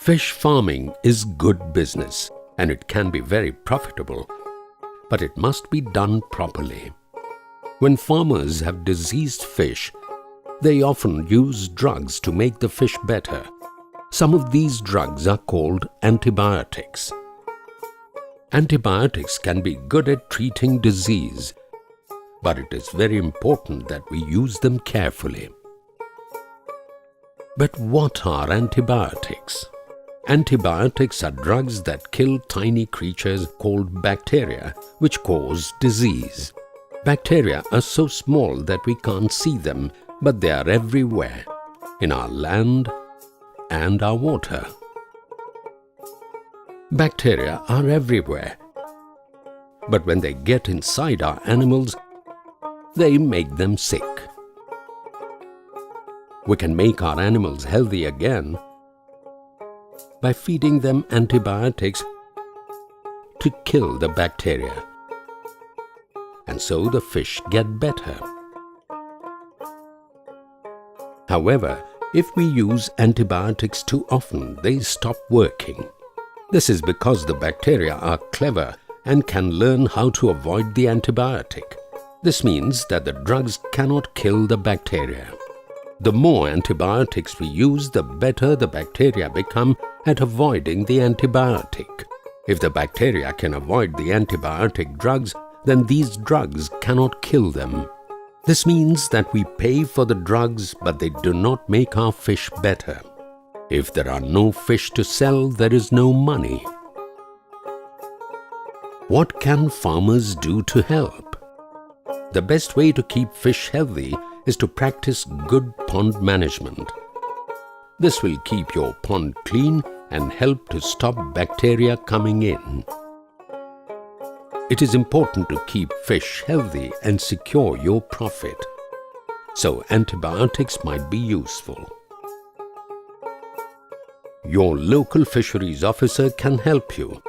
Fish farming is good business and it can be very profitable, but it must be done properly. When farmers have diseased fish, they often use drugs to make the fish better. Some of these drugs are called antibiotics. Antibiotics can be good at treating disease, but it is very important that we use them carefully. But what are antibiotics? Antibiotics are drugs that kill tiny creatures called bacteria, which cause disease. Bacteria are so small that we can't see them, but they are everywhere, in our land and our water. Bacteria are everywhere, but when they get inside our animals, they make them sick. We can make our animals healthy again by feeding them antibiotics to kill the bacteria, and so the fish get better. However, if we use antibiotics too often, they stop working. This is because the bacteria are clever and can learn how to avoid the antibiotic. This means that the drugs cannot kill the bacteria. The more antibiotics we use, the better the bacteria become at avoiding the antibiotic. If the bacteria can avoid the antibiotic drugs, then these drugs cannot kill them. This means that we pay for the drugs, but they do not make our fish better. If there are no fish to sell, there is no money. What can farmers do to help? The best way to keep fish healthy is to practice good pond management. This will keep your pond clean and help to stop bacteria coming in. It is important to keep fish healthy and secure your profit, so antibiotics might be useful. Your local fisheries officer can help you.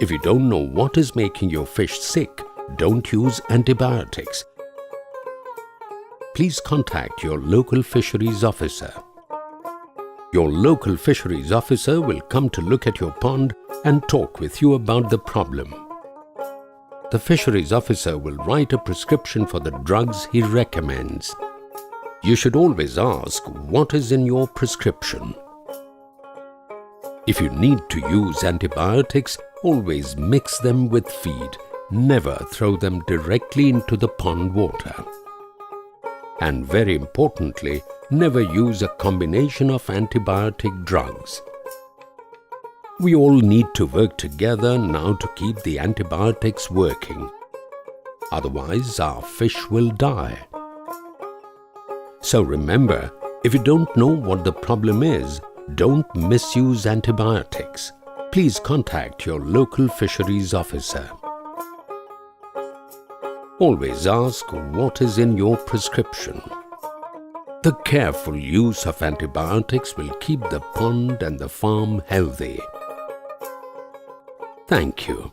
If you don't know what is making your fish sick, don't use antibiotics. Please contact your local fisheries officer. Your local fisheries officer will come to look at your pond and talk with you about the problem. The fisheries officer will write a prescription for the drugs he recommends. You should always ask what is in your prescription. If you need to use antibiotics, always mix them with feed. Never throw them directly into the pond water. And very importantly, never use a combination of antibiotic drugs. We all need to work together now to keep the antibiotics working. Otherwise, our fish will die. So remember, if you don't know what the problem is, don't misuse antibiotics. Please contact your local fisheries officer. Always ask what is in your prescription. The careful use of antibiotics will keep the pond and the farm healthy. Thank you.